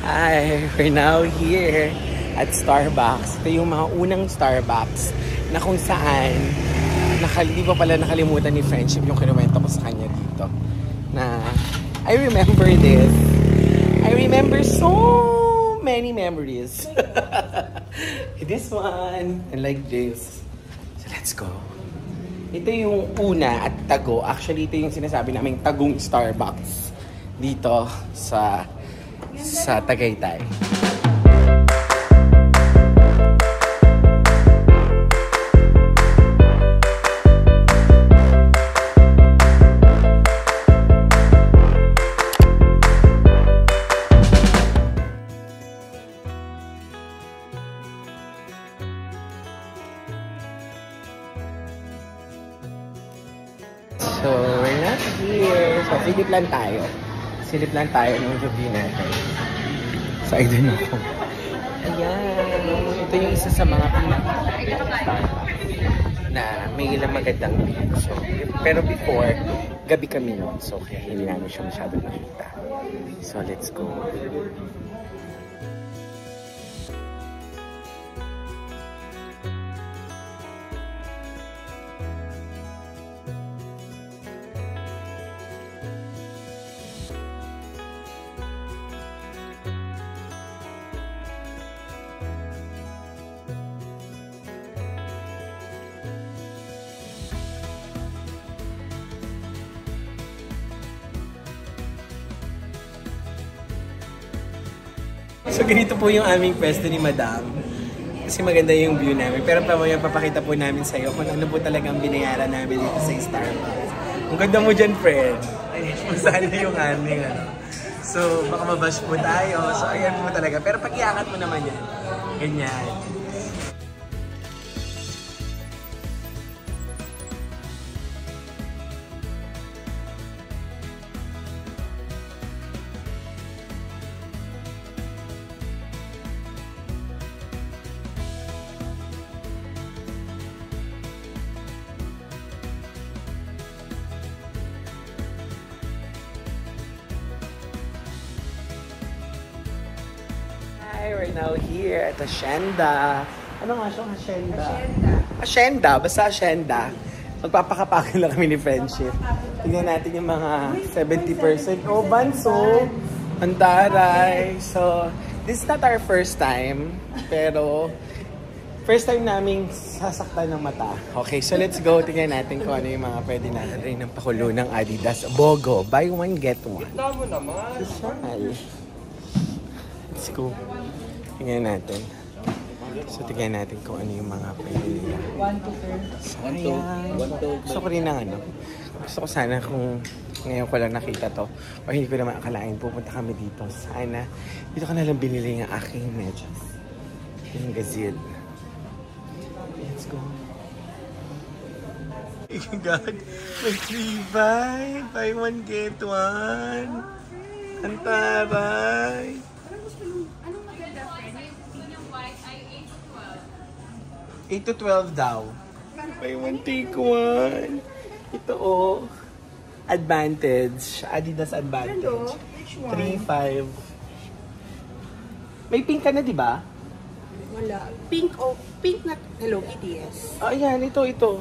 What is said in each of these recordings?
Hi, we're now here at Starbucks. Ito yung mga unang Starbucks na kung saan di pa pala nakalimutan ni Friendship yung kinuwento ko sa kanya dito. Na I remember this. I remember so many memories. This one and like this. So let's go. Ito yung una at tago. Actually, ito yung sinasabi naming tagong Starbucks dito sa Tagaytay. So, we're not here. So, silip lang tayo. Silip lang tayo ng review natin. So, I don't know. Ayan. Ito yung isa sa mga na may ilang magandang view. So, pero before, gabi kami noon. So, kaya hindi namin siya masyadong nakita. So, let's go. So, ganito po yung aming pwesto ni Madam. Kasi maganda yung view namin. Pero papakita po namin sa'yo kung ano po talagang binayaran namin dito sa Starbucks. Ang ganda mo dyan, friend. Ay, kung saan na yung aming ano. So, baka mabash po tayo. So, ayan po talaga. Pero pag-iangat mo naman yan. Ganyan. Right now here at Hacienda. Ano nga siyang Hacienda? Hacienda, basta Hacienda. Magpapakapakin lang kami ni Friendship. Tingnan natin yung mga 70%. Oh, banso! Antaray! So, this is not our first time. Pero, first time naming sasaktan ng mata. Okay, so let's go. Tingnan natin kung ano yung mga pwede natin rin ng pakulo ng Adidas. Bogo. Buy one, get one. Kita mo naman. Let's go. Tingnan natin. So, tingnan natin kung ano yung mga pwede nila. Sayang. Gusto ko rin ng ano. Gusto ko sana kung ngayon ko lang nakita to. O hindi ko naman akalain pupunta kami dito. Sana dito ko nalang binili ng aking medyas. Yung Gazelle. Let's go. Oh my God. May 3 buy one get one. Antaray. 8 to 12 daw. Buy one, take one. Ito oh. Advantage. Adidas Advantage. 3.5. May pink ka na, di ba? Wala. Pink o pink na Hello Kitty, yes. Oh, ayan. Ito.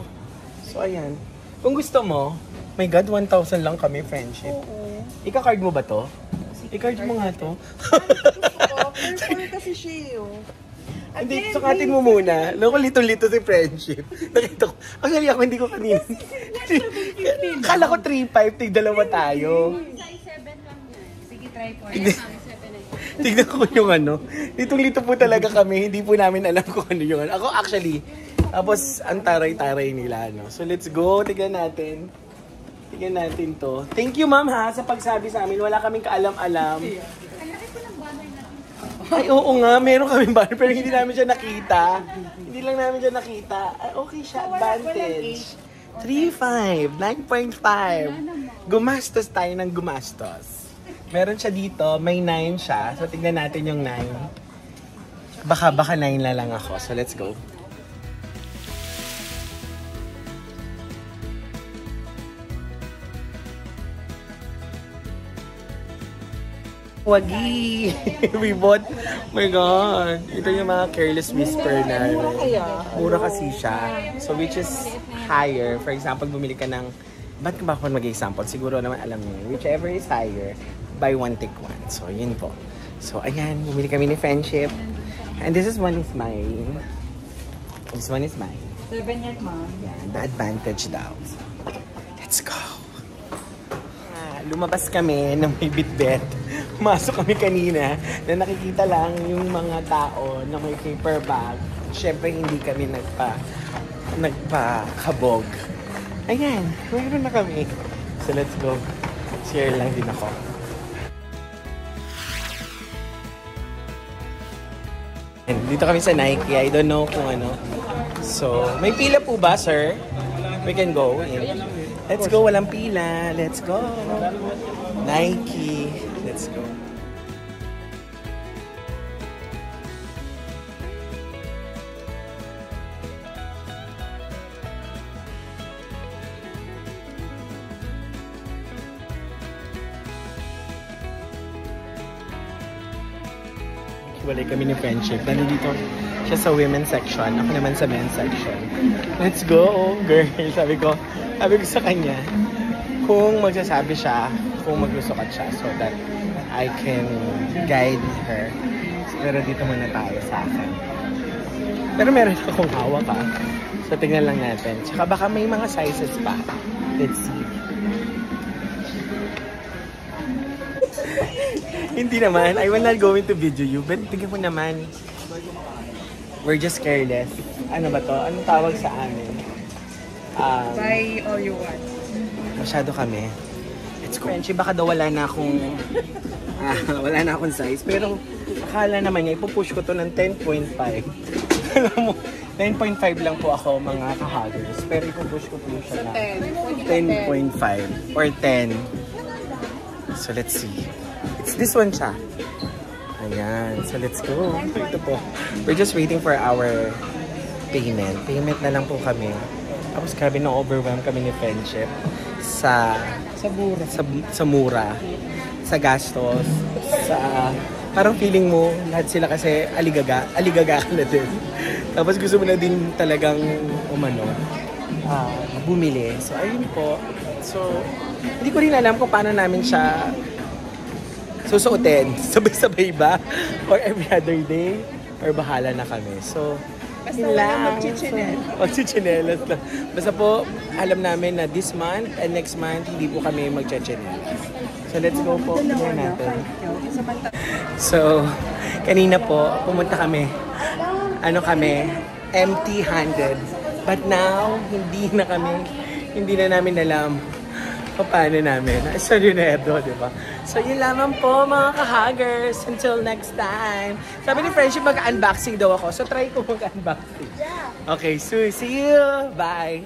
So, ayan. Kung gusto mo, my God, 1,000 lang kami, Friendship. Oo. Ika-card mo ba to? I-card mo nga to. Purple kasi siya oh. Hindi, sukatin mo muna. Loko lito-lito si Friendship. Nakita ko. Actually ako hindi ko kanina. Kala ko 3.5, tig-dalawa tayo. Size 7 lang yan. Sige, try po. Tignan ko yung ano. Litong-lito po talaga kami. Hindi po namin alam kung ano yung ano. Ako actually, tapos ang taray-taray nila. No? So let's go. Tignan natin. Tignan natin to. Thank you ma'am ha sa pagsabi sa amin. Wala kaming kaalam-alam. Ay, oo nga, meron kaming banner pero hindi namin siya nakita. Hindi lang namin siya nakita. Ay, okay siya, Advantage. 3.5, 9.5. Gumastos tayo ng gumastos. Meron siya dito, may 9 siya. So, tignan natin yung 9. Baka 9 na lang ako. So, let's go. Wagi! We bought, oh my God! Ito yung mga Careless Whisper na. Mura kasi siya. So which is higher. For example, bumili ka ng, ba't ka ba ako mag-example? Siguro naman alam niyo. Whichever is higher, buy one, take one. So yun po. So ayan, bumili kami ni Friendship. And this is one is mine. This one is mine. 7 yan, ma'am. Yan, the advantage daw. Let's go! Lumabas kami ng may bitbit. Masok kami kanina na nakikita lang yung mga tao na may paper bag. Siyempre hindi kami nagpakabog. Ayan, meron na kami. So let's go. Share lang din ako. And dito kami sa Nike. I don't know kung ano. So, may pila po ba, sir? We can go in. Let's go, walang pila. Let's go. Nike. Let's go. Walay kami ni Friendship. Nandito siya sa women's section. Ako naman sa men's section. Let's go, girl. Sabi ko sa kanya, kung magsasabi siya, kung maglusukat siya, so that I can guide her. Pero dito muna tayo sa akin. Pero meron akong hawak ka. So tingnan lang natin. Tsaka baka may mga sizes pa. Let's see. Hindi naman. I will not go into video you. But tingnan mo naman. We're just careless. Ano ba to? Anong tawag sa amin? Buy all you want. Masyado kami. Let's go. Friendship, baka daw wala na akong size. Pero akala naman niya, ipupush ko to ng 10.5. Alam mo, 9.5 lang po ako mga kahagers. Pero ipupush ko po siya na 10.5 or 10. So let's see. It's this one siya. Ayan. So let's go. Ito po. We're just waiting for our payment. Payment na lang po kami. Tapos grabe na overwhelmed kami ni Friendship sa mura, sa gastos, sa parang feeling mo lahat sila kasi aligaga ka na din. Tapos gusto mo na din talagang bumili. So ayun po. So hindi ko rin alam kung paano namin siya susuotin. Sabay-sabay ba? Or every other day? Or bahala na kami. So basta wala magchichinelas lang. Basta po, alam namin na this month and next month, hindi po kami magchichinelas. So, let's go po. Tingnan natin. So, kanina po, pumunta kami. Empty-handed. But now, hindi na namin alam paano namin. So, yun na ito, di ba? So, yun lamang po, mga kahagers. Until next time. Sabi ni Friendship, mag-unboxing daw ako. So, try ko mag-unboxing. Okay, so, see you. Bye.